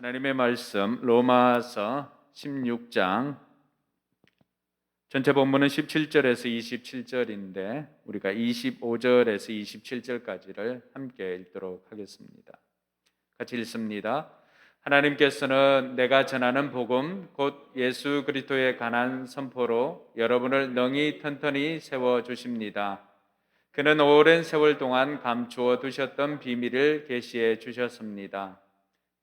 하나님의 말씀 로마서 16장 전체 본문은 17절에서 27절인데 우리가 25절에서 27절까지를 함께 읽도록 하겠습니다. 같이 읽습니다. 하나님께서는 내가 전하는 복음 곧 예수 그리스도에 관한 선포로 여러분을 능히 튼튼히 세워 주십니다. 그는 오랜 세월 동안 감추어 두셨던 비밀을 계시해 주셨습니다.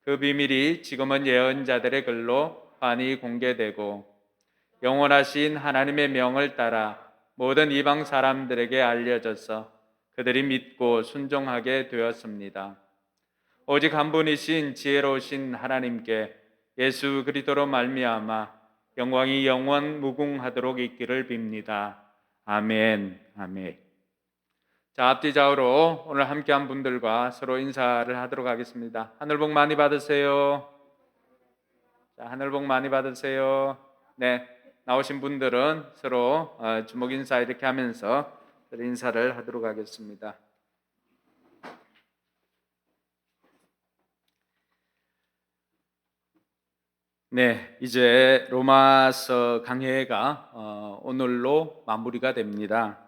그 비밀이 지금은 예언자들의 글로 많이 공개되고 영원하신 하나님의 명을 따라 모든 이방 사람들에게 알려져서 그들이 믿고 순종하게 되었습니다. 오직 한 분이신 지혜로우신 하나님께 예수 그리스도로 말미암아 영광이 영원 무궁하도록 있기를 빕니다. 아멘. 아멘. 자, 앞뒤 좌우로 오늘 함께한 분들과 서로 인사를 하도록 하겠습니다. 하늘 복 많이 받으세요. 자, 하늘 복 많이 받으세요. 네, 나오신 분들은 서로 주먹 인사 이렇게 하면서 인사를 하도록 하겠습니다. 네, 이제 로마서 강해가 오늘로 마무리가 됩니다.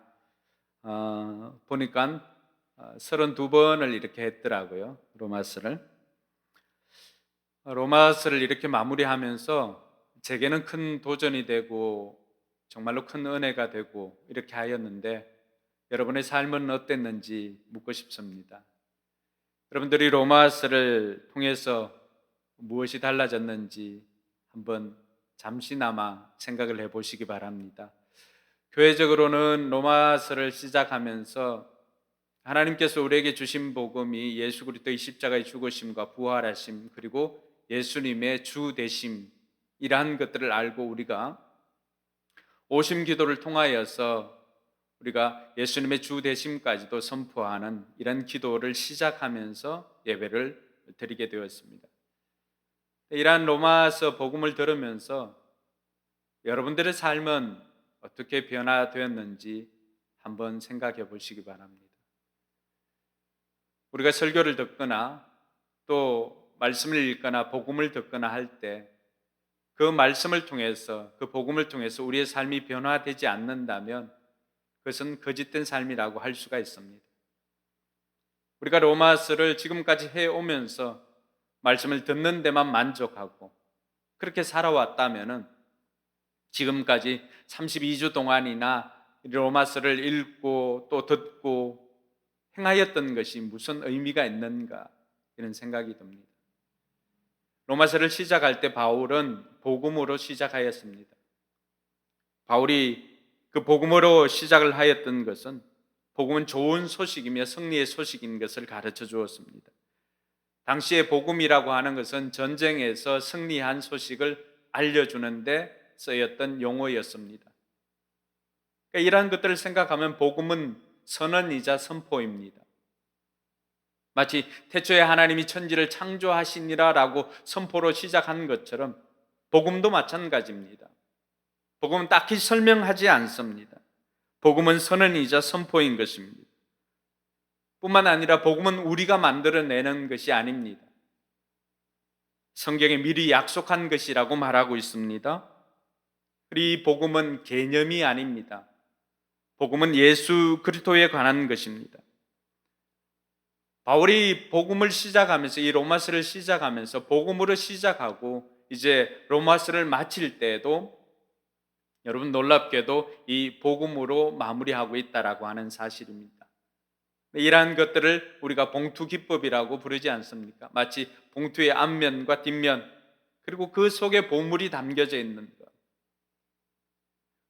보니까 32번을 이렇게 했더라고요. 로마서를 이렇게 마무리하면서 제게는 큰 도전이 되고 정말로 큰 은혜가 되고 이렇게 하였는데 여러분의 삶은 어땠는지 묻고 싶습니다. 여러분들이 로마서를 통해서 무엇이 달라졌는지 한번 잠시나마 생각을 해보시기 바랍니다. 교회적으로는 로마서를 시작하면서 하나님께서 우리에게 주신 복음이 예수 그리스도의 십자가의 죽으심과 부활하심 그리고 예수님의 주 되심이라는 것들을 알고 우리가 오심 기도를 통하여서 우리가 예수님의 주 되심까지도 선포하는 이런 기도를 시작하면서 예배를 드리게 되었습니다. 이러한 로마서 복음을 들으면서 여러분들의 삶은 어떻게 변화되었는지 한번 생각해 보시기 바랍니다. 우리가 설교를 듣거나 또 말씀을 읽거나 복음을 듣거나 할 때 그 말씀을 통해서 그 복음을 통해서 우리의 삶이 변화되지 않는다면 그것은 거짓된 삶이라고 할 수가 있습니다. 우리가 로마서를 지금까지 해오면서 말씀을 듣는 데만 만족하고 그렇게 살아왔다면 지금까지 32주 동안이나 로마서를 읽고 또 듣고 행하였던 것이 무슨 의미가 있는가 이런 생각이 듭니다. 로마서를 시작할 때 바울은 복음으로 시작하였습니다. 바울이 그 복음으로 시작을 하였던 것은 복음은 좋은 소식이며 승리의 소식인 것을 가르쳐 주었습니다. 당시에 복음이라고 하는 것은 전쟁에서 승리한 소식을 알려주는데 쓰였던 용어였습니다. 그러니까 이러한 것들을 생각하면 복음은 선언이자 선포입니다. 마치 태초에 하나님이 천지를 창조하시니라라고 선포로 시작한 것처럼 복음도 마찬가지입니다. 복음은 딱히 설명하지 않습니다. 복음은 선언이자 선포인 것입니다. 뿐만 아니라 복음은 우리가 만들어내는 것이 아닙니다. 성경에 미리 약속한 것이라고 말하고 있습니다. 이 복음은 개념이 아닙니다. 복음은 예수 그리스도에 관한 것입니다. 바울이 복음을 시작하면서 이 로마서를 시작하면서 복음으로 시작하고 이제 로마서를 마칠 때에도 여러분 놀랍게도 이 복음으로 마무리하고 있다라고 하는 사실입니다. 이러한 것들을 우리가 봉투 기법이라고 부르지 않습니까? 마치 봉투의 앞면과 뒷면 그리고 그 속에 보물이 담겨져 있는 것.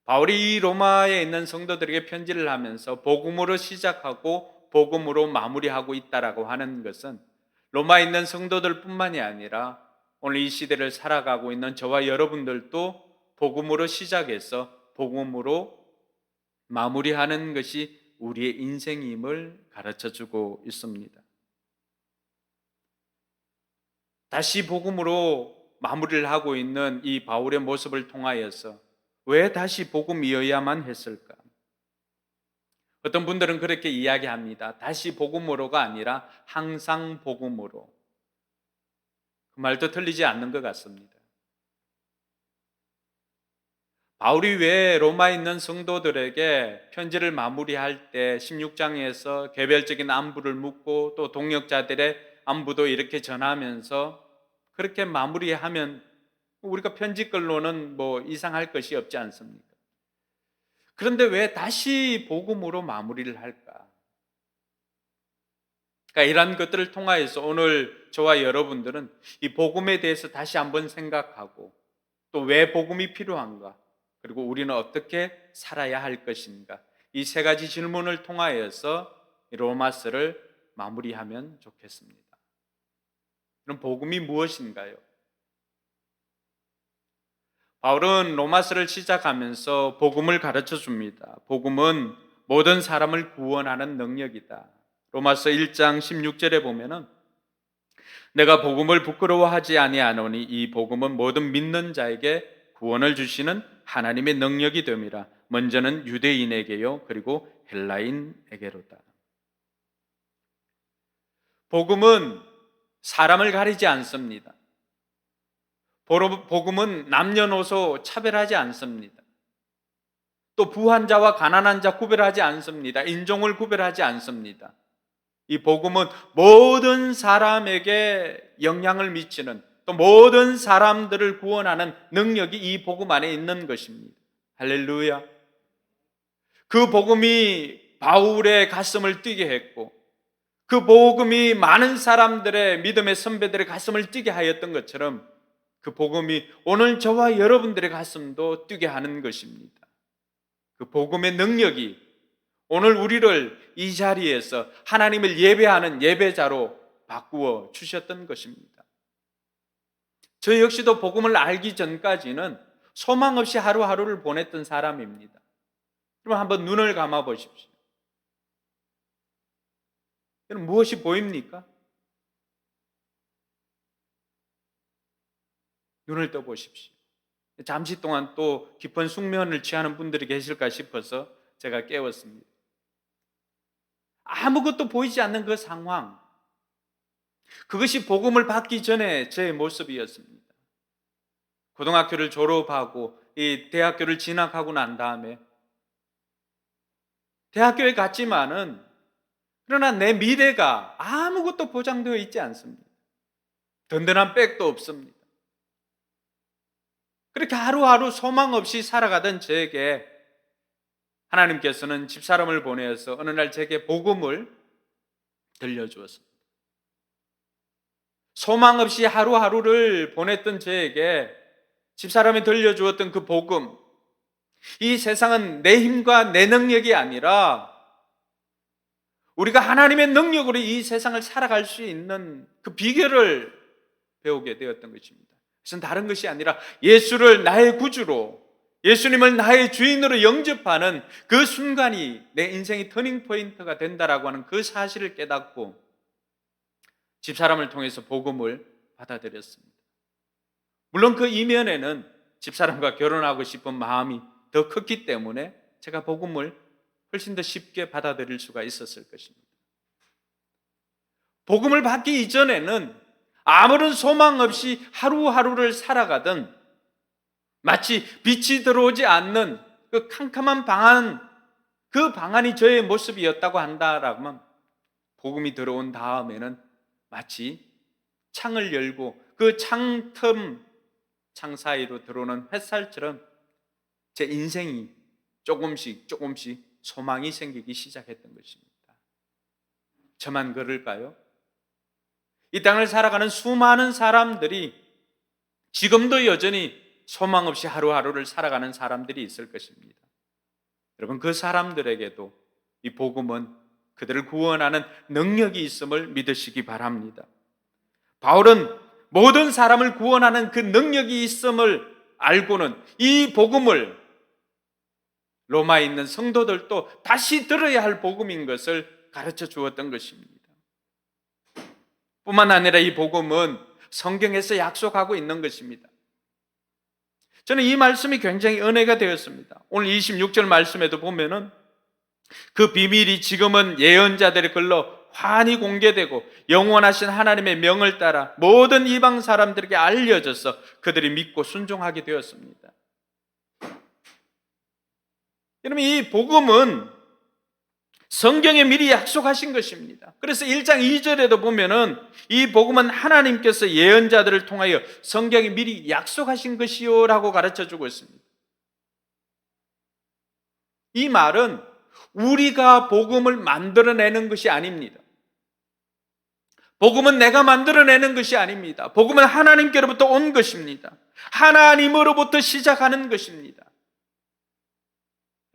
바울이 이 로마에 있는 성도들에게 편지를 하면서 복음으로 시작하고 복음으로 마무리하고 있다라고 하는 것은 로마에 있는 성도들뿐만이 아니라 오늘 이 시대를 살아가고 있는 저와 여러분들도 복음으로 시작해서 복음으로 마무리하는 것이 우리의 인생임을 가르쳐주고 있습니다. 다시 복음으로 마무리를 하고 있는 이 바울의 모습을 통하여서 왜 다시 복음이어야만 했을까? 어떤 분들은 그렇게 이야기합니다. 다시 복음으로가 아니라 항상 복음으로. 그 말도 틀리지 않는 것 같습니다. 바울이 왜 로마에 있는 성도들에게 편지를 마무리할 때 16장에서 개별적인 안부를 묻고 또 동역자들의 안부도 이렇게 전하면서 그렇게 마무리하면 우리가 편지글로는 뭐 이상할 것이 없지 않습니까? 그런데 왜 다시 복음으로 마무리를 할까? 그러니까 이런 것들을 통하여서 오늘 저와 여러분들은 이 복음에 대해서 다시 한번 생각하고 또 왜 복음이 필요한가? 그리고 우리는 어떻게 살아야 할 것인가? 이 세 가지 질문을 통하여서 로마서를 마무리하면 좋겠습니다. 그럼 복음이 무엇인가요? 바울은 로마서를 시작하면서 복음을 가르쳐 줍니다. 복음은 모든 사람을 구원하는 능력이다. 로마서 1장 16절에 보면은 내가 복음을 부끄러워하지 아니하노니 이 복음은 모든 믿는 자에게 구원을 주시는 하나님의 능력이 됨이라. 먼저는 유대인에게요 그리고 헬라인에게로다. 복음은 사람을 가리지 않습니다. 복음은 남녀노소 차별하지 않습니다. 또 부한 자와 가난한 자 구별하지 않습니다. 인종을 구별하지 않습니다. 이 복음은 모든 사람에게 영향을 미치는 또 모든 사람들을 구원하는 능력이 이 복음 안에 있는 것입니다. 할렐루야. 그 복음이 바울의 가슴을 뛰게 했고 그 복음이 많은 사람들의 믿음의 선배들의 가슴을 뛰게 하였던 것처럼 그 복음이 오늘 저와 여러분들의 가슴도 뛰게 하는 것입니다. 그 복음의 능력이 오늘 우리를 이 자리에서 하나님을 예배하는 예배자로 바꾸어 주셨던 것입니다. 저 역시도 복음을 알기 전까지는 소망 없이 하루하루를 보냈던 사람입니다. 그럼 한번 눈을 감아 보십시오. 여러분 무엇이 보입니까? 눈을 떠 보십시오. 잠시 동안 또 깊은 숙면을 취하는 분들이 계실까 싶어서 제가 깨웠습니다. 아무것도 보이지 않는 그 상황, 그것이 복음을 받기 전에 제 모습이었습니다. 고등학교를 졸업하고 이 대학교를 진학하고 난 다음에 대학교에 갔지만은 그러나 내 미래가 아무것도 보장되어 있지 않습니다. 든든한 백도 없습니다. 그렇게 하루하루 소망 없이 살아가던 저에게 하나님께서는 집사람을 보내어서 어느 날 제게 복음을 들려주었습니다. 소망 없이 하루하루를 보냈던 저에게 집사람이 들려주었던 그 복음, 이 세상은 내 힘과 내 능력이 아니라 우리가 하나님의 능력으로 이 세상을 살아갈 수 있는 그 비결을 배우게 되었던 것입니다. 그것은 다른 것이 아니라 예수를 나의 구주로, 예수님을 나의 주인으로 영접하는 그 순간이 내 인생의 터닝 포인트가 된다라고 하는 그 사실을 깨닫고 집사람을 통해서 복음을 받아들였습니다. 물론 그 이면에는 집사람과 결혼하고 싶은 마음이 더 컸기 때문에 제가 복음을 훨씬 더 쉽게 받아들일 수가 있었을 것입니다. 복음을 받기 이전에는 아무런 소망 없이 하루하루를 살아가던 마치 빛이 들어오지 않는 그 캄캄한 그 방안이 저의 모습이었다고 한다라면 복음이 들어온 다음에는 마치 창을 열고 그 창 사이로 들어오는 햇살처럼 제 인생이 조금씩 소망이 생기기 시작했던 것입니다. 저만 그럴까요? 이 땅을 살아가는 수많은 사람들이 지금도 여전히 소망 없이 하루하루를 살아가는 사람들이 있을 것입니다. 여러분 그 사람들에게도 이 복음은 그들을 구원하는 능력이 있음을 믿으시기 바랍니다. 바울은 모든 사람을 구원하는 그 능력이 있음을 알고는 이 복음을 로마에 있는 성도들도 다시 들어야 할 복음인 것을 가르쳐 주었던 것입니다. 뿐만 아니라 이 복음은 성경에서 약속하고 있는 것입니다. 저는 이 말씀이 굉장히 은혜가 되었습니다. 오늘 26절 말씀에도 보면은 그 비밀이 지금은 예언자들의 글로 환히 공개되고 영원하신 하나님의 명을 따라 모든 이방 사람들에게 알려져서 그들이 믿고 순종하게 되었습니다. 여러분, 이 복음은 성경에 미리 약속하신 것입니다. 그래서 1장 2절에도 보면은 이 복음은 하나님께서 예언자들을 통하여 성경에 미리 약속하신 것이요라고 가르쳐주고 있습니다. 이 말은 우리가 복음을 만들어내는 것이 아닙니다. 복음은 내가 만들어내는 것이 아닙니다. 복음은 하나님께로부터 온 것입니다. 하나님으로부터 시작하는 것입니다.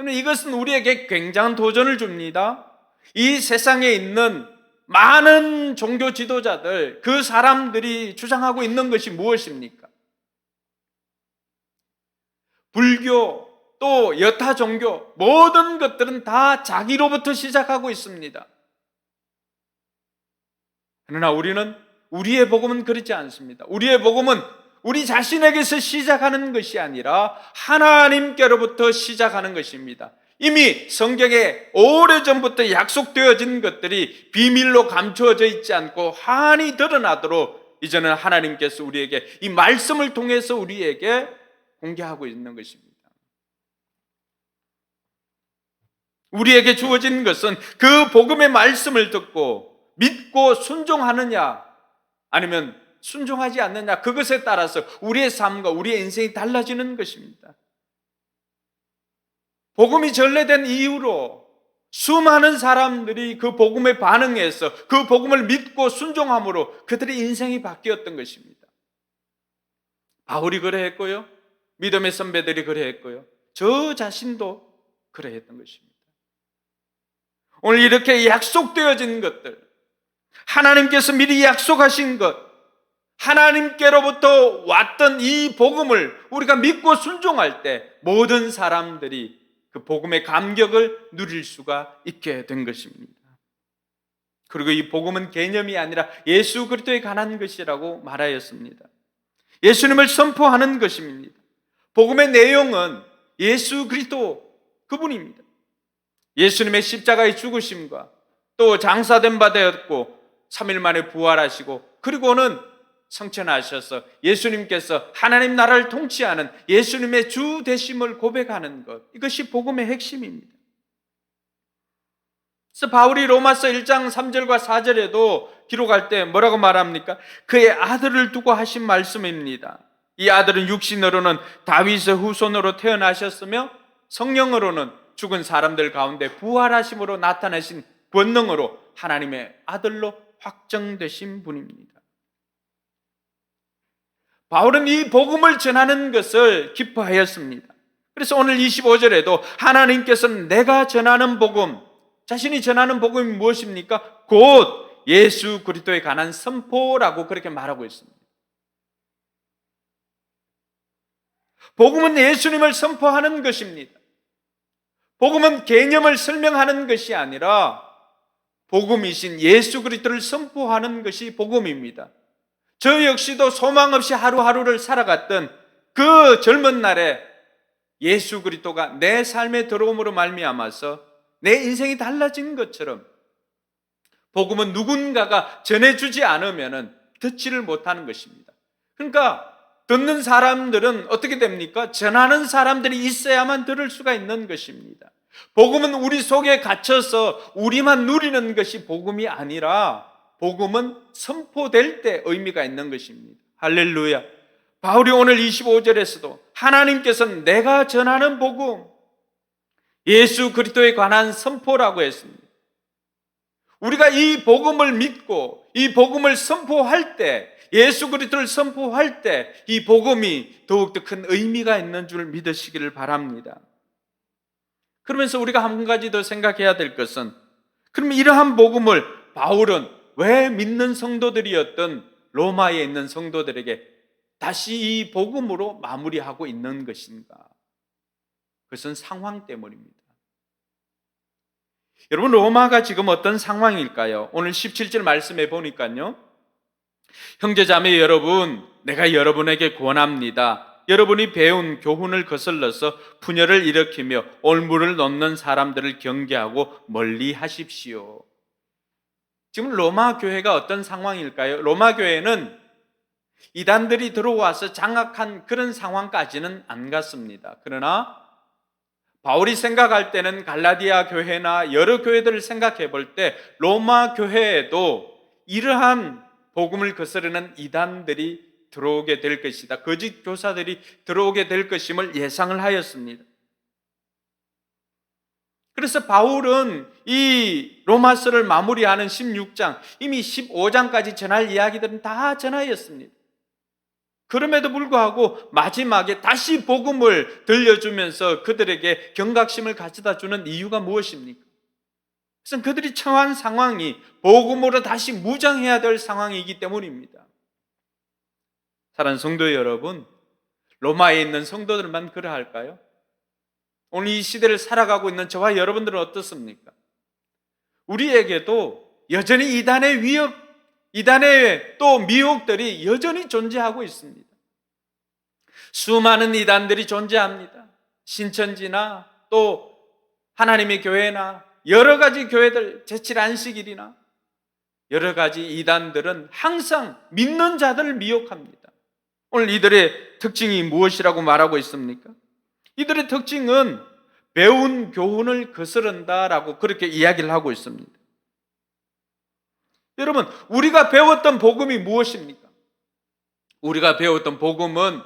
이것은 우리에게 굉장한 도전을 줍니다. 이 세상에 있는 많은 종교 지도자들, 그 사람들이 주장하고 있는 것이 무엇입니까? 불교, 또 여타 종교, 모든 것들은 다 자기로부터 시작하고 있습니다. 그러나 우리는, 우리의 복음은 그렇지 않습니다. 우리의 복음은 우리 자신에게서 시작하는 것이 아니라 하나님께로부터 시작하는 것입니다. 이미 성경에 오래전부터 약속되어진 것들이 비밀로 감추어져 있지 않고 환히 드러나도록 이제는 하나님께서 우리에게 이 말씀을 통해서 우리에게 공개하고 있는 것입니다. 우리에게 주어진 것은 그 복음의 말씀을 듣고 믿고 순종하느냐 아니면 순종하지 않느냐, 그것에 따라서 우리의 삶과 우리의 인생이 달라지는 것입니다. 복음이 전래된 이후로 수많은 사람들이 그 복음에 반응해서 그 복음을 믿고 순종함으로 그들의 인생이 바뀌었던 것입니다. 바울이 그러했고요, 믿음의 선배들이 그러했고요, 저 자신도 그러했던 것입니다. 오늘 이렇게 약속되어진 것들, 하나님께서 미리 약속하신 것, 하나님께로부터 왔던 이 복음을 우리가 믿고 순종할 때 모든 사람들이 그 복음의 감격을 누릴 수가 있게 된 것입니다. 그리고 이 복음은 개념이 아니라 예수 그리스도에 관한 것이라고 말하였습니다. 예수님을 선포하는 것입니다. 복음의 내용은 예수 그리스도 그분입니다. 예수님의 십자가의 죽으심과 또 장사된 바 되었고 3일 만에 부활하시고 그리고는 성천하셔서 예수님께서 하나님 나라를 통치하는 예수님의 주 되심을 고백하는 것, 이것이 복음의 핵심입니다. 그래서 바울이 로마서 1장 3절과 4절에도 기록할 때 뭐라고 말합니까? 그의 아들을 두고 하신 말씀입니다. 이 아들은 육신으로는 다윗의 후손으로 태어나셨으며 성령으로는 죽은 사람들 가운데 부활하심으로 나타내신 권능으로 하나님의 아들로 확정되신 분입니다. 바울은 이 복음을 전하는 것을 기뻐하였습니다. 그래서 오늘 25절에도 하나님께서는 내가 전하는 복음, 자신이 전하는 복음이 무엇입니까? 곧 예수 그리스도에 관한 선포라고 그렇게 말하고 있습니다. 복음은 예수님을 선포하는 것입니다. 복음은 개념을 설명하는 것이 아니라 복음이신 예수 그리스도를 선포하는 것이 복음입니다. 저 역시도 소망 없이 하루하루를 살아갔던 그 젊은 날에 예수 그리스도가 내 삶에 들어옴으로 말미암아서 내 인생이 달라진 것처럼 복음은 누군가가 전해주지 않으면 듣지를 못하는 것입니다. 그러니까 듣는 사람들은 어떻게 됩니까? 전하는 사람들이 있어야만 들을 수가 있는 것입니다. 복음은 우리 속에 갇혀서 우리만 누리는 것이 복음이 아니라 복음은 선포될 때 의미가 있는 것입니다. 할렐루야. 바울이 오늘 25절에서도 하나님께서는 내가 전하는 복음, 예수 그리스도에 관한 선포라고 했습니다. 우리가 이 복음을 믿고 이 복음을 선포할 때, 예수 그리스도를 선포할 때 이 복음이 더욱더 큰 의미가 있는 줄 믿으시기를 바랍니다. 그러면서 우리가 한 가지 더 생각해야 될 것은, 그러면 이러한 복음을 바울은 왜 믿는 성도들이었던 로마에 있는 성도들에게 다시 이 복음으로 마무리하고 있는 것인가? 그것은 상황 때문입니다. 여러분, 로마가 지금 어떤 상황일까요? 오늘 17절 말씀해 보니까요, 형제자매 여러분, 내가 여러분에게 권합니다. 여러분이 배운 교훈을 거슬러서 분열을 일으키며 올무를 놓는 사람들을 경계하고 멀리 하십시오. 지금 로마 교회가 어떤 상황일까요? 로마 교회는 이단들이 들어와서 장악한 그런 상황까지는 안 갔습니다. 그러나 바울이 생각할 때는 갈라디아 교회나 여러 교회들을 생각해 볼 때 로마 교회에도 이러한 복음을 거스르는 이단들이 들어오게 될 것이다. 거짓 교사들이 들어오게 될 것임을 예상을 하였습니다. 그래서 바울은 이 로마서를 마무리하는 16장, 이미 15장까지 전할 이야기들은 다 전하였습니다. 그럼에도 불구하고 마지막에 다시 복음을 들려주면서 그들에게 경각심을 가져다 주는 이유가 무엇입니까? 그것은 그들이 처한 상황이 복음으로 다시 무장해야 될 상황이기 때문입니다. 사랑하는 성도 여러분, 로마에 있는 성도들만 그러할까요? 오늘 이 시대를 살아가고 있는 저와 여러분들은 어떻습니까? 우리에게도 여전히 이단의 위협, 이단의 또 미혹들이 여전히 존재하고 있습니다. 수많은 이단들이 존재합니다. 신천지나 또 하나님의 교회나 여러 가지 교회들, 제칠 안식일이나 여러 가지 이단들은 항상 믿는 자들을 미혹합니다. 오늘 이들의 특징이 무엇이라고 말하고 있습니까? 이들의 특징은 배운 교훈을 거스른다라고 그렇게 이야기를 하고 있습니다. 여러분, 우리가 배웠던 복음이 무엇입니까? 우리가 배웠던 복음은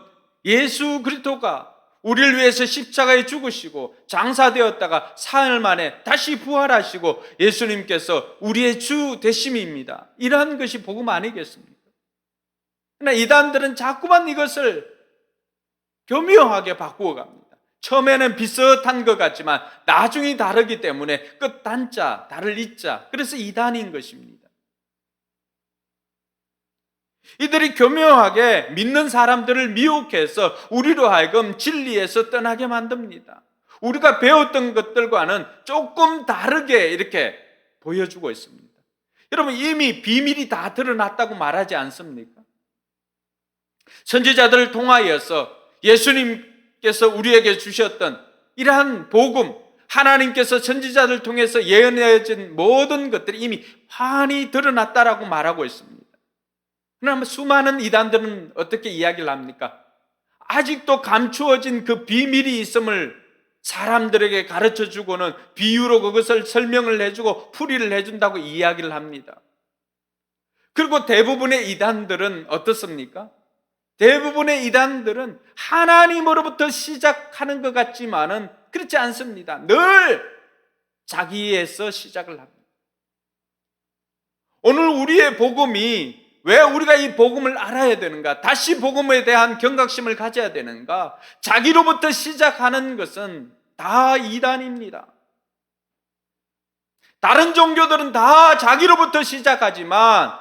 예수 그리스도가 우리를 위해서 십자가에 죽으시고 장사되었다가 사흘 만에 다시 부활하시고 예수님께서 우리의 주 되심입니다. 이러한 것이 복음 아니겠습니까? 그러나 이단들은 자꾸만 이것을 교묘하게 바꾸어 갑니다. 처음에는 비슷한 것 같지만 나중에 다르기 때문에 끝 단자, 다를 이자, 그래서 이단인 것입니다. 이들이 교묘하게 믿는 사람들을 미혹해서 우리로 하여금 진리에서 떠나게 만듭니다. 우리가 배웠던 것들과는 조금 다르게 이렇게 보여주고 있습니다. 여러분, 이미 비밀이 다 드러났다고 말하지 않습니까? 선지자들을 통하여서 예수님께서 우리에게 주셨던 이러한 복음, 하나님께서 선지자들 통해서 예언해진 모든 것들이 이미 환히 드러났다라고 말하고 있습니다. 그러나 수많은 이단들은 어떻게 이야기를 합니까? 아직도 감추어진 그 비밀이 있음을 사람들에게 가르쳐주고는 비유로 그것을 설명을 해주고 풀이를 해준다고 이야기를 합니다. 그리고 대부분의 이단들은 어떻습니까? 대부분의 이단들은 하나님으로부터 시작하는 것 같지만은 그렇지 않습니다. 늘 자기에서 시작을 합니다. 오늘 우리의 복음이 왜 우리가 이 복음을 알아야 되는가? 다시 복음에 대한 경각심을 가져야 되는가? 자기로부터 시작하는 것은 다 이단입니다. 다른 종교들은 다 자기로부터 시작하지만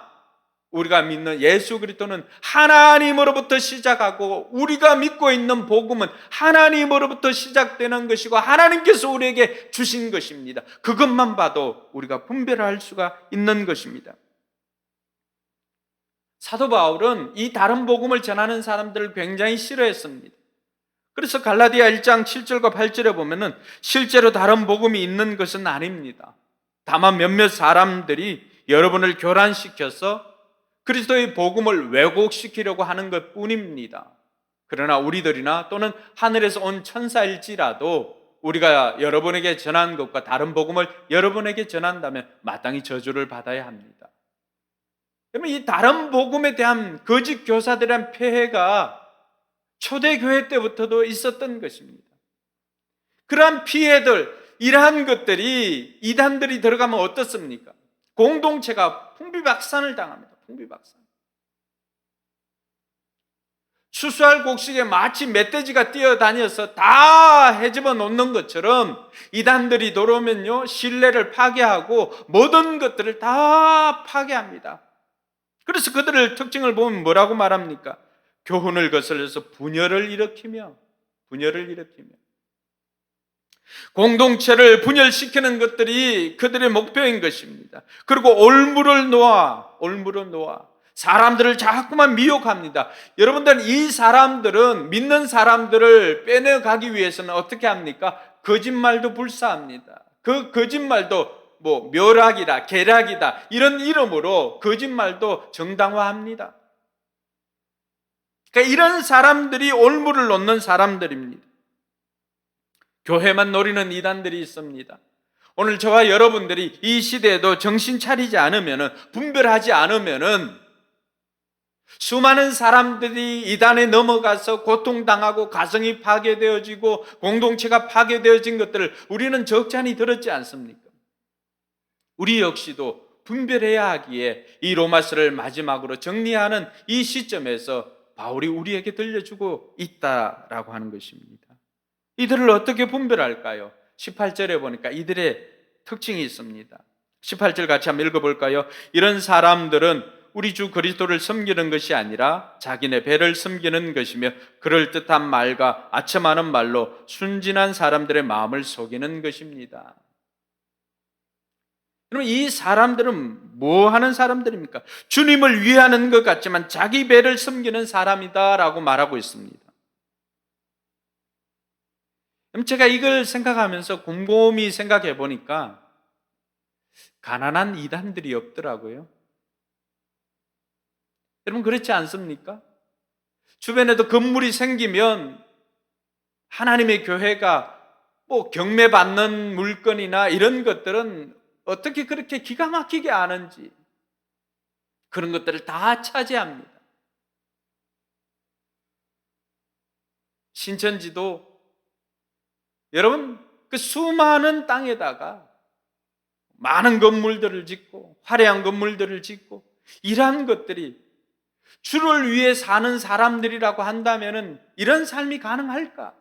우리가 믿는 예수 그리스도는 하나님으로부터 시작하고 우리가 믿고 있는 복음은 하나님으로부터 시작되는 것이고 하나님께서 우리에게 주신 것입니다. 그것만 봐도 우리가 분별할 수가 있는 것입니다. 사도 바울은 이 다른 복음을 전하는 사람들을 굉장히 싫어했습니다. 그래서 갈라디아 1장 7절과 8절에 보면은 실제로 다른 복음이 있는 것은 아닙니다. 다만 몇몇 사람들이 여러분을 교란시켜서 그리스도의 복음을 왜곡시키려고 하는 것 뿐입니다. 그러나 우리들이나 또는 하늘에서 온 천사일지라도 우리가 여러분에게 전한 것과 다른 복음을 여러분에게 전한다면 마땅히 저주를 받아야 합니다. 그러면 이 다른 복음에 대한 거짓 교사들에 대한 폐해가 초대교회 때부터도 있었던 것입니다. 그러한 피해들, 이러한 것들이 이단들이 들어가면 어떻습니까? 공동체가 풍비박산을 당합니다. 풍비박산. 수수할 곡식에 마치 멧돼지가 뛰어다녀서 다 헤집어 놓는 것처럼 이단들이 들어오면요, 신뢰를 파괴하고 모든 것들을 다 파괴합니다. 그래서 그들의 특징을 보면 뭐라고 말합니까? 교훈을 거슬려서 분열을 일으키며 공동체를 분열시키는 것들이 그들의 목표인 것입니다. 그리고 올무를 놓아 사람들을 자꾸만 미혹합니다. 여러분들, 이 사람들은 믿는 사람들을 빼내가기 위해서는 어떻게 합니까? 거짓말도 불사합니다. 그 거짓말도 뭐 묘락이다, 계략이다 이런 이름으로 거짓말도 정당화합니다. 그러니까 이런 사람들이 올무를 놓는 사람들입니다. 교회만 노리는 이단들이 있습니다. 오늘 저와 여러분들이 이 시대에도 정신 차리지 않으면, 분별하지 않으면 수많은 사람들이 이단에 넘어가서 고통당하고 가정이 파괴되어지고 공동체가 파괴되어진 것들을 우리는 적잖이 들었지 않습니까? 우리 역시도 분별해야 하기에 이 로마서를 마지막으로 정리하는 이 시점에서 바울이 우리에게 들려주고 있다라고 하는 것입니다. 이들을 어떻게 분별할까요? 18절에 보니까 이들의 특징이 있습니다. 18절 같이 한번 읽어볼까요? 이런 사람들은 우리 주 그리스도를 섬기는 것이 아니라 자기네 배를 섬기는 것이며 그럴듯한 말과 아첨하는 말로 순진한 사람들의 마음을 속이는 것입니다. 그러면 이 사람들은 뭐 하는 사람들입니까? 주님을 위하는 것 같지만 자기 배를 섬기는 사람이다라고 말하고 있습니다. 그럼 제가 이걸 생각하면서 곰곰이 생각해 보니까 가난한 이단들이 없더라고요. 여러분 그렇지 않습니까? 주변에도 건물이 생기면 하나님의 교회가 뭐 경매받는 물건이나 이런 것들은 어떻게 그렇게 기가 막히게 아는지 그런 것들을 다 차지합니다. 신천지도 여러분 그 수많은 땅에다가 많은 건물들을 짓고 화려한 건물들을 짓고 이러한 것들이 주를 위해 사는 사람들이라고 한다면 이런 삶이 가능할까?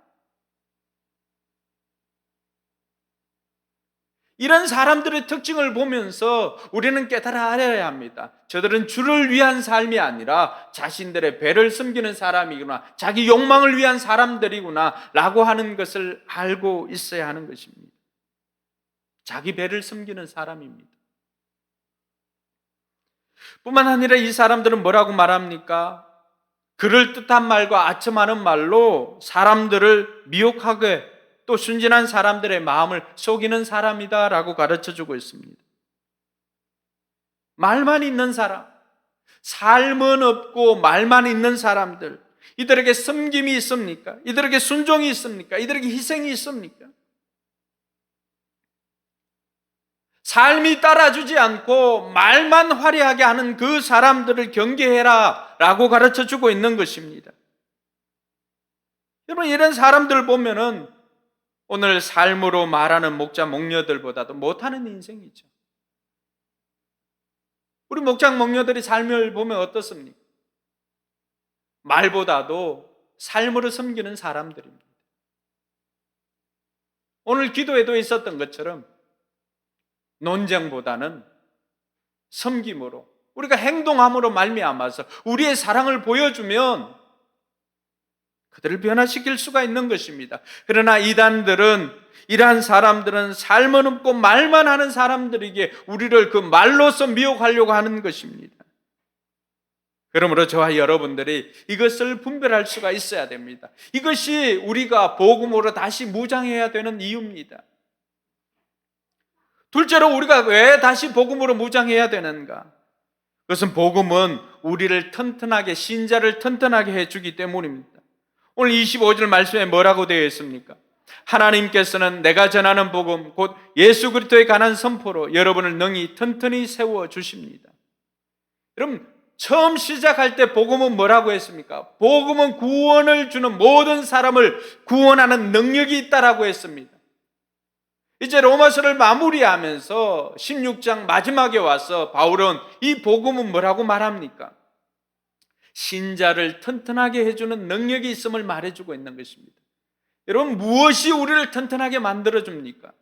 이런 사람들의 특징을 보면서 우리는 깨달아야 합니다. 저들은 주를 위한 삶이 아니라 자신들의 배를 섬기는 사람이구나, 자기 욕망을 위한 사람들이구나 라고 하는 것을 알고 있어야 하는 것입니다. 자기 배를 섬기는 사람입니다. 뿐만 아니라 이 사람들은 뭐라고 말합니까? 그럴듯한 말과 아첨하는 말로 사람들을 미혹하게 또 순진한 사람들의 마음을 속이는 사람이다 라고 가르쳐주고 있습니다. 말만 있는 사람, 삶은 없고 말만 있는 사람들, 이들에게 섬김이 있습니까? 이들에게 순종이 있습니까? 이들에게 희생이 있습니까? 삶이 따라주지 않고 말만 화려하게 하는 그 사람들을 경계해라 라고 가르쳐주고 있는 것입니다. 여러분 이런 사람들 보면은 오늘 삶으로 말하는 목자 목녀들보다도 못하는 인생이죠. 우리 목자 목녀들이 삶을 보면 어떻습니까? 말보다도 삶으로 섬기는 사람들입니다. 오늘 기도에도 있었던 것처럼 논쟁보다는 섬김으로 우리가 행동함으로 말미암아서 우리의 사랑을 보여주면 그들을 변화시킬 수가 있는 것입니다. 그러나 이단들은 이러한 사람들은 삶은 없고 말만 하는 사람들에게 우리를 그 말로서 미혹하려고 하는 것입니다. 그러므로 저와 여러분들이 이것을 분별할 수가 있어야 됩니다. 이것이 우리가 복음으로 다시 무장해야 되는 이유입니다. 둘째로 우리가 왜 다시 복음으로 무장해야 되는가? 그것은 복음은 우리를 튼튼하게, 신자를 튼튼하게 해주기 때문입니다. 오늘 25절 말씀에 뭐라고 되어 있습니까? 하나님께서는 내가 전하는 복음 곧 예수 그리스도에 관한 선포로 여러분을 능히 튼튼히 세워주십니다. 여러분 처음 시작할 때 복음은 뭐라고 했습니까? 복음은 구원을 주는 모든 사람을 구원하는 능력이 있다라고 했습니다. 이제 로마서를 마무리하면서 16장 마지막에 와서 바울은 이 복음은 뭐라고 말합니까? 신자를 튼튼하게 해주는 능력이 있음을 말해주고 있는 것입니다. 여러분 무엇이 우리를 튼튼하게 만들어줍니까?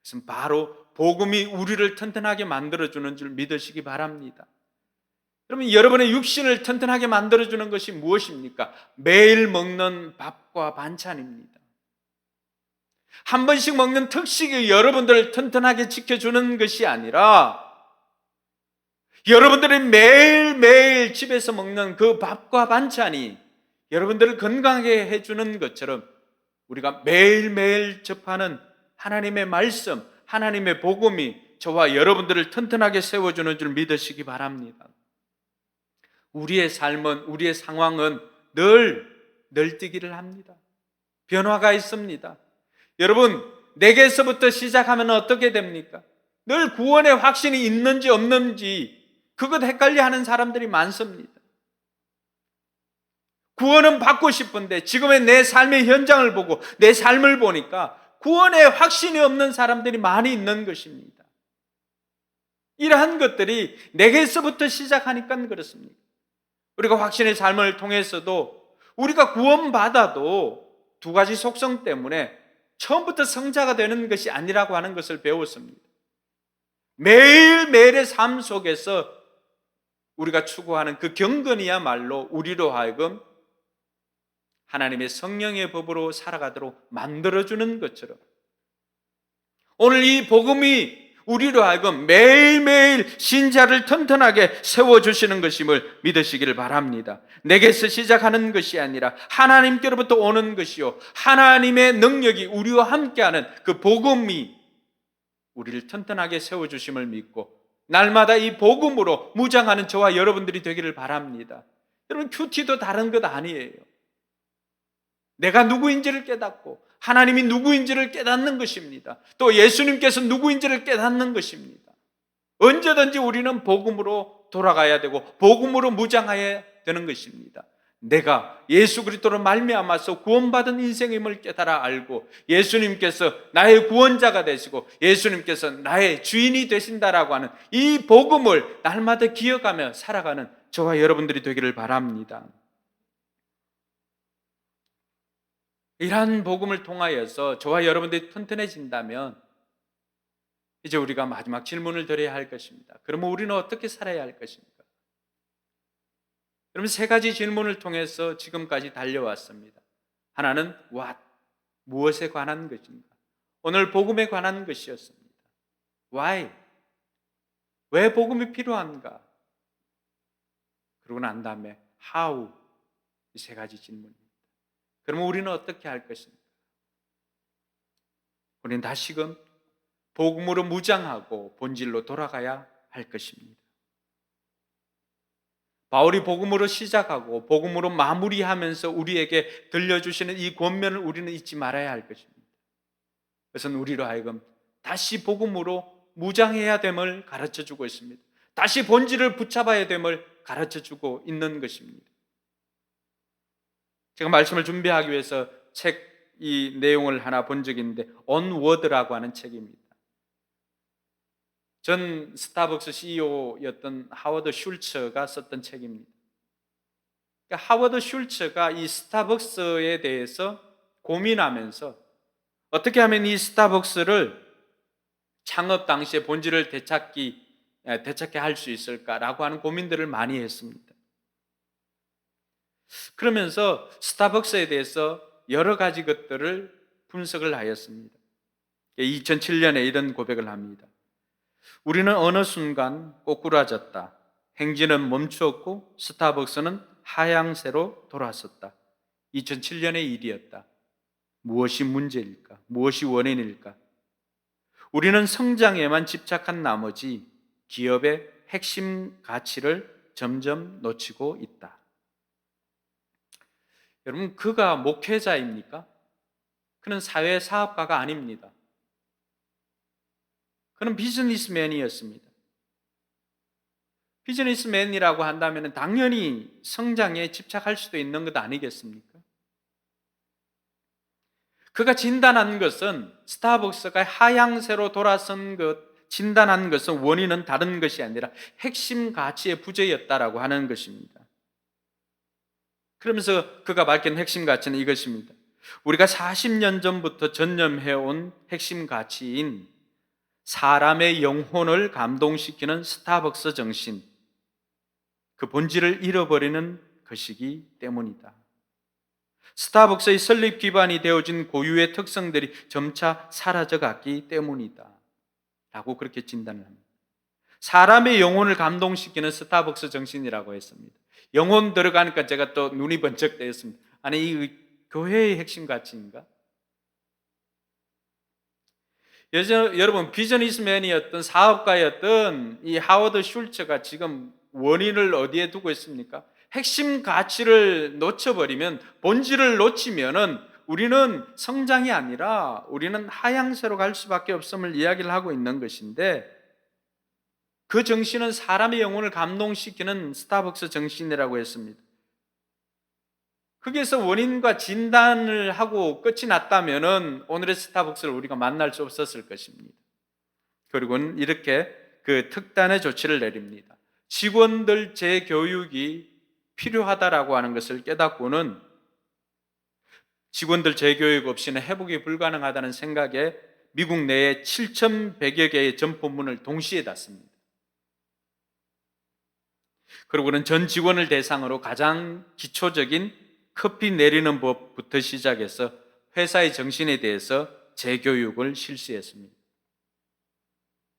그것은 바로 복음이 우리를 튼튼하게 만들어주는 줄 믿으시기 바랍니다. 그러면 여러분의 육신을 튼튼하게 만들어주는 것이 무엇입니까? 매일 먹는 밥과 반찬입니다. 한 번씩 먹는 특식이 여러분들을 튼튼하게 지켜주는 것이 아니라 여러분들이 매일매일 집에서 먹는 그 밥과 반찬이 여러분들을 건강하게 해주는 것처럼 우리가 매일매일 접하는 하나님의 말씀, 하나님의 복음이 저와 여러분들을 튼튼하게 세워주는 줄 믿으시기 바랍니다. 우리의 삶은, 우리의 상황은 늘 널뛰기를 합니다. 변화가 있습니다. 여러분, 내게서부터 시작하면 어떻게 됩니까? 늘 구원의 확신이 있는지 없는지 그것 헷갈려하는 사람들이 많습니다. 구원은 받고 싶은데 지금의 내 삶의 현장을 보고 내 삶을 보니까 구원의 확신이 없는 사람들이 많이 있는 것입니다. 이러한 것들이 내게서부터 시작하니까 그렇습니다. 우리가 확신의 삶을 통해서도 우리가 구원받아도 두 가지 속성 때문에 처음부터 성자가 되는 것이 아니라고 하는 것을 배웠습니다. 매일매일의 삶 속에서 우리가 추구하는 그 경건이야말로 우리로 하여금 하나님의 성령의 법으로 살아가도록 만들어주는 것처럼 오늘 이 복음이 우리로 하여금 매일매일 신자를 튼튼하게 세워주시는 것임을 믿으시기를 바랍니다. 내게서 시작하는 것이 아니라 하나님께로부터 오는 것이요, 하나님의 능력이 우리와 함께하는 그 복음이 우리를 튼튼하게 세워주심을 믿고 날마다 이 복음으로 무장하는 저와 여러분들이 되기를 바랍니다. 여러분, 큐티도 다른 것 아니에요. 내가 누구인지를 깨닫고 하나님이 누구인지를 깨닫는 것입니다. 또 예수님께서 누구인지를 깨닫는 것입니다. 언제든지 우리는 복음으로 돌아가야 되고 복음으로 무장해야 되는 것입니다. 내가 예수 그리스도로 말미암아서 구원받은 인생임을 깨달아 알고 예수님께서 나의 구원자가 되시고 예수님께서 나의 주인이 되신다라고 하는 이 복음을 날마다 기억하며 살아가는 저와 여러분들이 되기를 바랍니다. 이러한 복음을 통하여서 저와 여러분들이 튼튼해진다면 이제 우리가 마지막 질문을 드려야 할 것입니다. 그러면 우리는 어떻게 살아야 할 것입니까? 여러분, 세 가지 질문을 통해서 지금까지 달려왔습니다. 하나는 what? 무엇에 관한 것인가? 오늘 복음에 관한 것이었습니다. why? 왜 복음이 필요한가? 그러고 난 다음에 how? 이 세 가지 질문입니다. 그러면 우리는 어떻게 할 것입니까? 우리는 다시금 복음으로 무장하고 본질로 돌아가야 할 것입니다. 바울이 복음으로 시작하고 복음으로 마무리하면서 우리에게 들려주시는 이 권면을 우리는 잊지 말아야 할 것입니다. 그것은 우리로 하여금 다시 복음으로 무장해야 됨을 가르쳐주고 있습니다. 다시 본질을 붙잡아야 됨을 가르쳐주고 있는 것입니다. 제가 말씀을 준비하기 위해서 이 내용을 하나 본 적이 있는데 onward라고 하는 책입니다. 전 스타벅스 CEO였던 하워드 슐츠가 썼던 책입니다. 그러니까 하워드 슐츠가 이 스타벅스에 대해서 고민하면서 어떻게 하면 이 스타벅스를 창업 당시의 본질을 되찾게 할 수 있을까라고 하는 고민들을 많이 했습니다. 그러면서 스타벅스에 대해서 여러 가지 것들을 분석을 하였습니다. 2007년에 이런 고백을 합니다. 우리는 어느 순간 꼬꾸라졌다. 행진은 멈추었고 스타벅스는 하향세로 돌아섰다. 2007년의 일이었다. 무엇이 문제일까? 무엇이 원인일까? 우리는 성장에만 집착한 나머지 기업의 핵심 가치를 점점 놓치고 있다. 여러분, 그가 목회자입니까? 그는 사회사업가가 아닙니다. 그는 비즈니스맨이었습니다. 비즈니스맨이라고 한다면 당연히 성장에 집착할 수도 있는 것 아니겠습니까? 그가 진단한 것은 스타벅스가 하향세로 돌아선 것, 진단한 것은 원인은 다른 것이 아니라 핵심 가치의 부재였다라고 하는 것입니다. 그러면서 그가 밝힌 핵심 가치는 이것입니다. 우리가 40년 전부터 전념해온 핵심 가치인 사람의 영혼을 감동시키는 스타벅스 정신, 그 본질을 잃어버리는 것이기 때문이다. 스타벅스의 설립 기반이 되어진 고유의 특성들이 점차 사라져갔기 때문이다 라고 그렇게 진단을 합니다. 사람의 영혼을 감동시키는 스타벅스 정신이라고 했습니다. 영혼 들어가니까 제가 또 눈이 번쩍 뜨였습니다. 아니, 이 교회의 핵심 가치인가? 여러분 비즈니스맨이었던 사업가였던 이 하워드 슐츠가 지금 원인을 어디에 두고 있습니까? 핵심 가치를 놓쳐버리면, 본질을 놓치면은 우리는 성장이 아니라 우리는 하향세로 갈 수밖에 없음을 이야기를 하고 있는 것인데, 그 정신은 사람의 영혼을 감동시키는 스타벅스 정신이라고 했습니다. 거기에서 원인과 진단을 하고 끝이 났다면은 오늘의 스타벅스를 우리가 만날 수 없었을 것입니다. 그리고는 이렇게 그 특단의 조치를 내립니다. 직원들 재교육이 필요하다라고 하는 것을 깨닫고는 직원들 재교육 없이는 회복이 불가능하다는 생각에 미국 내에 7,100여 개의 점포문을 동시에 닫습니다. 그리고는 전 직원을 대상으로 가장 기초적인 커피 내리는 법부터 시작해서 회사의 정신에 대해서 재교육을 실시했습니다.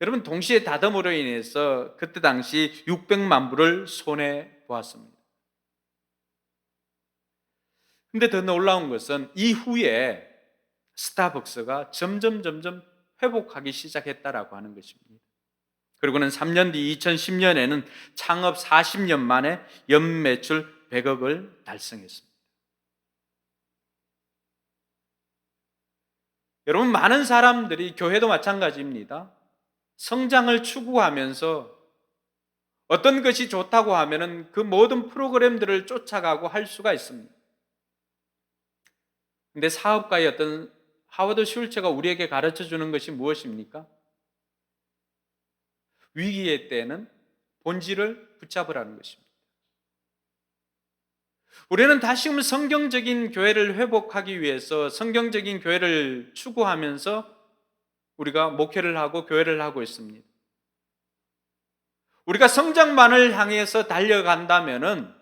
여러분, 동시에 닫음으로 인해서 그때 당시 600만 불을 손해 보았습니다. 근데 더 놀라운 것은 이후에 스타벅스가 점점 회복하기 시작했다라고 하는 것입니다. 그리고는 3년 뒤 2010년에는 창업 40년 만에 연매출 100억을 달성했습니다. 여러분, 많은 사람들이, 교회도 마찬가지입니다, 성장을 추구하면서 어떤 것이 좋다고 하면은 그 모든 프로그램들을 쫓아가고 할 수가 있습니다. 근데 사업가의 어떤 하워드 슐츠가 우리에게 가르쳐 주는 것이 무엇입니까? 위기의 때는 본질을 붙잡으라는 것입니다. 우리는 다시금 성경적인 교회를 회복하기 위해서 성경적인 교회를 추구하면서 우리가 목회를 하고 교회를 하고 있습니다. 우리가 성장만을 향해서 달려간다면은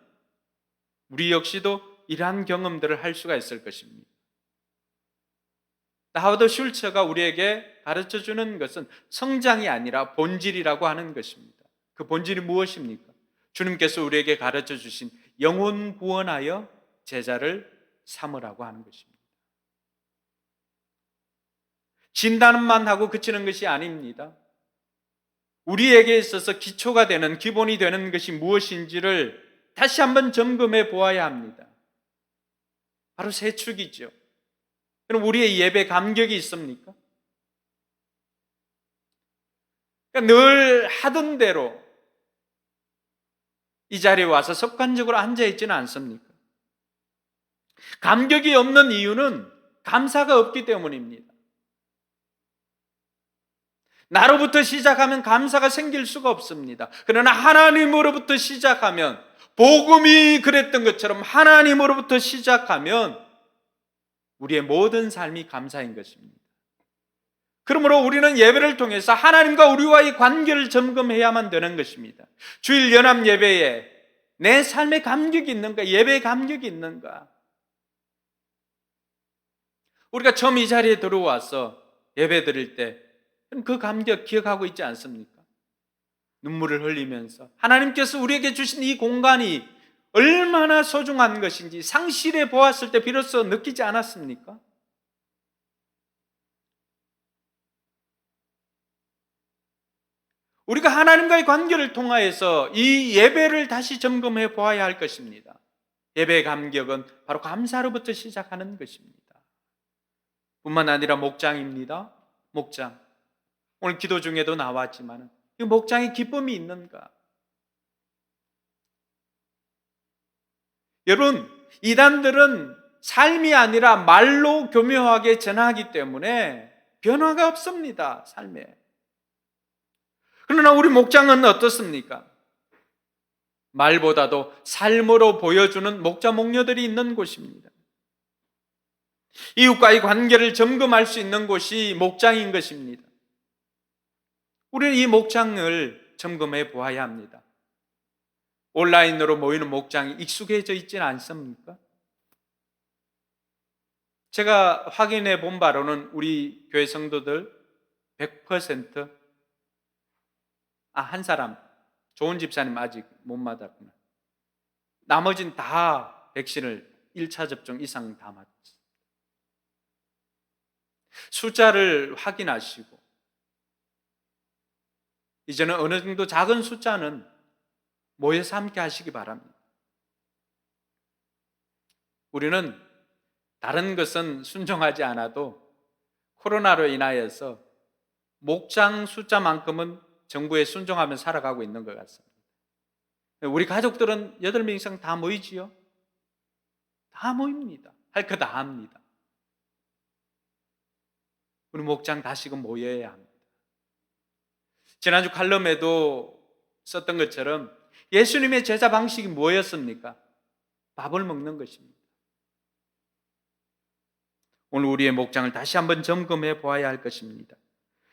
우리 역시도 이러한 경험들을 할 수가 있을 것입니다. 하워드 슐츠가 우리에게 가르쳐 주는 것은 성장이 아니라 본질이라고 하는 것입니다. 그 본질이 무엇입니까? 주님께서 우리에게 가르쳐 주신 영혼 구원하여 제자를 삼으라고 하는 것입니다. 진단만 하고 그치는 것이 아닙니다. 우리에게 있어서 기초가 되는, 기본이 되는 것이 무엇인지를 다시 한번 점검해 보아야 합니다. 바로 세 축이죠. 그럼 우리의 예배 감격이 있습니까? 그러니까 늘 하던 대로 이 자리에 와서 습관적으로 앉아있지는 않습니까? 감격이 없는 이유는 감사가 없기 때문입니다. 나로부터 시작하면 감사가 생길 수가 없습니다. 그러나 하나님으로부터 시작하면, 복음이 그랬던 것처럼 하나님으로부터 시작하면 우리의 모든 삶이 감사인 것입니다. 그러므로 우리는 예배를 통해서 하나님과 우리와의 관계를 점검해야만 되는 것입니다. 주일 연합 예배에 내 삶의 감격이 있는가? 예배의 감격이 있는가? 우리가 처음 이 자리에 들어와서 예배 드릴 때 그 감격 기억하고 있지 않습니까? 눈물을 흘리면서 하나님께서 우리에게 주신 이 공간이 얼마나 소중한 것인지 상실해 보았을 때 비로소 느끼지 않았습니까? 우리가 하나님과의 관계를 통하여서 이 예배를 다시 점검해 보아야 할 것입니다. 예배의 감격은 바로 감사로부터 시작하는 것입니다. 뿐만 아니라 목장입니다. 목장. 오늘 기도 중에도 나왔지만 이 목장에 기쁨이 있는가? 여러분, 이단들은 삶이 아니라 말로 교묘하게 전하기 때문에 변화가 없습니다, 삶에. 그러나 우리 목장은 어떻습니까? 말보다도 삶으로 보여주는 목자 목녀들이 있는 곳입니다. 이웃과의 관계를 점검할 수 있는 곳이 목장인 것입니다. 우리는 이 목장을 점검해 보아야 합니다. 온라인으로 모이는 목장이 익숙해져 있지는 않습니까? 제가 확인해 본 바로는 우리 교회 성도들 100%, 한 사람, 좋은 집사님 아직 못 맞았구나. 나머지는 다 백신을 1차 접종 이상 다 맞았어요. 숫자를 확인하시고 이제는 어느 정도 작은 숫자는 모여서 함께 하시기 바랍니다. 우리는 다른 것은 순종하지 않아도 코로나로 인하여서 목장 숫자만큼은 정부에 순종하며 살아가고 있는 것 같습니다. 우리 가족들은 8명 이상 다 모이지요? 다 모입니다. 할 거 다 합니다. 우리 목장 다시금 모여야 합니다. 지난주 칼럼에도 썼던 것처럼 예수님의 제자 방식이 뭐였습니까? 밥을 먹는 것입니다. 오늘 우리의 목장을 다시 한번 점검해 보아야 할 것입니다.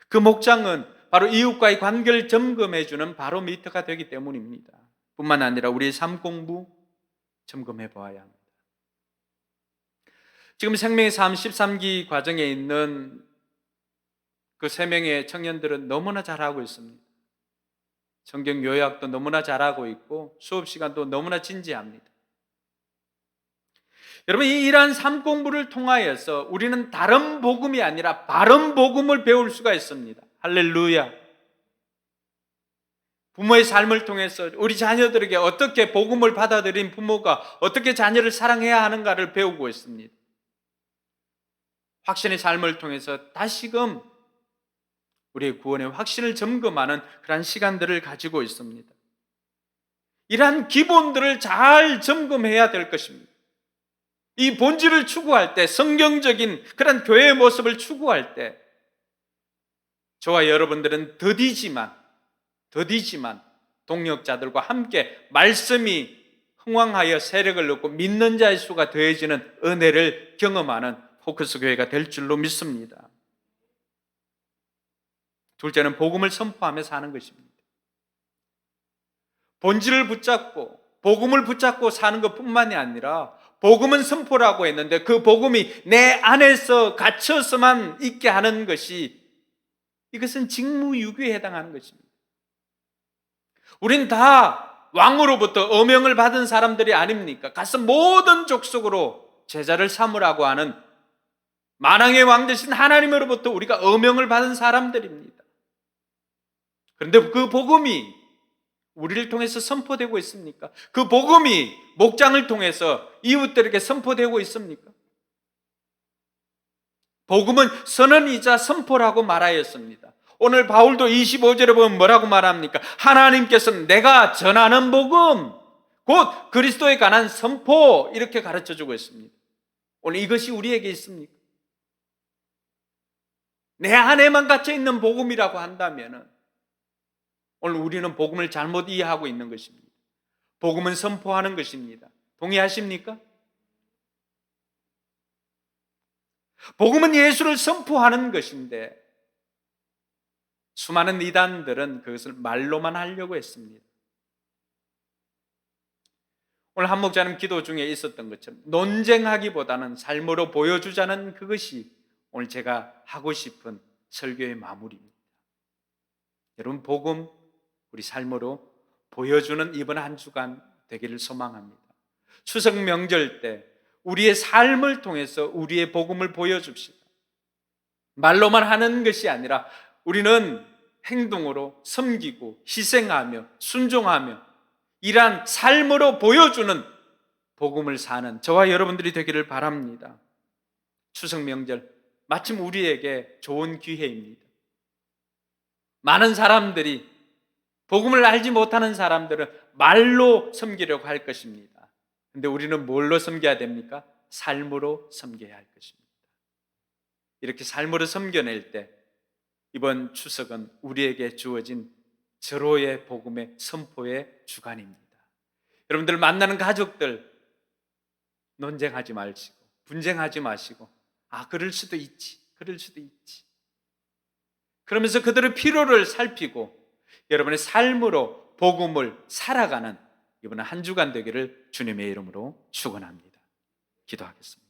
그 목장은 바로 이웃과의 관계를 점검해주는 바로미터가 되기 때문입니다. 뿐만 아니라 우리의 삶 공부 점검해 보아야 합니다. 지금 생명의 삶 13기 과정에 있는 그 3명의 청년들은 너무나 잘하고 있습니다. 성경 요약도 너무나 잘하고 있고 수업 시간도 너무나 진지합니다. 여러분, 이 이러한 삶 공부를 통하여서 우리는 다른 복음이 아니라 바른 복음을 배울 수가 있습니다. 할렐루야. 부모의 삶을 통해서 우리 자녀들에게 어떻게 복음을 받아들인 부모가 어떻게 자녀를 사랑해야 하는가를 배우고 있습니다. 확신의 삶을 통해서 다시금 우리의 구원의 확신을 점검하는 그런 시간들을 가지고 있습니다. 이러한 기본들을 잘 점검해야 될 것입니다. 이 본질을 추구할 때, 성경적인 그런 교회의 모습을 추구할 때 저와 여러분들은 더디지만 동력자들과 함께 말씀이 흥왕하여 세력을 얻고 믿는 자의 수가 더해지는 은혜를 경험하는 포커스 교회가 될 줄로 믿습니다. 둘째는 복음을 선포하며 사는 것입니다. 본질을 붙잡고 복음을 붙잡고 사는 것뿐만이 아니라 복음은 선포라고 했는데 그 복음이 내 안에서 갇혀서만 있게 하는 것이, 이것은 직무유기에 해당하는 것입니다. 우린 다 왕으로부터 어명을 받은 사람들이 아닙니까? 가서 모든 족속으로 제자를 삼으라고 하는 만왕의 왕 되신 하나님으로부터 우리가 어명을 받은 사람들입니다. 그런데 그 복음이 우리를 통해서 선포되고 있습니까? 그 복음이 목장을 통해서 이웃들에게 선포되고 있습니까? 복음은 선언이자 선포라고 말하였습니다. 오늘 바울도 25절에 보면 뭐라고 말합니까? 하나님께서는 내가 전하는 복음, 곧 그리스도에 관한 선포, 이렇게 가르쳐주고 있습니다. 오늘 이것이 우리에게 있습니까? 내 안에만 갇혀있는 복음이라고 한다면 오늘 우리는 복음을 잘못 이해하고 있는 것입니다. 복음은 선포하는 것입니다. 동의하십니까? 복음은 예수를 선포하는 것인데 수많은 이단들은 그것을 말로만 하려고 했습니다. 오늘 한 목자는 기도 중에 있었던 것처럼 논쟁하기보다는 삶으로 보여주자는 그것이 오늘 제가 하고 싶은 설교의 마무리입니다. 여러분, 복음 우리 삶으로 보여주는 이번 한 주간 되기를 소망합니다. 추석 명절 때 우리의 삶을 통해서 우리의 복음을 보여줍시다. 말로만 하는 것이 아니라 우리는 행동으로 섬기고 희생하며 순종하며 이러한 삶으로 보여주는 복음을 사는 저와 여러분들이 되기를 바랍니다. 추석 명절 마침 우리에게 좋은 기회입니다. 많은 사람들이, 복음을 알지 못하는 사람들은 말로 섬기려고 할 것입니다. 그런데 우리는 뭘로 섬겨야 됩니까? 삶으로 섬겨야 할 것입니다. 이렇게 삶으로 섬겨낼 때 이번 추석은 우리에게 주어진 절호의 복음의 선포의 주간입니다. 여러분들 만나는 가족들 논쟁하지 마시고 분쟁하지 마시고 그럴 수도 있지 그러면서 그들의 필요를 살피고 여러분의 삶으로 복음을 살아가는 이번 한 주간 되기를 주님의 이름으로 축원합니다. 기도하겠습니다.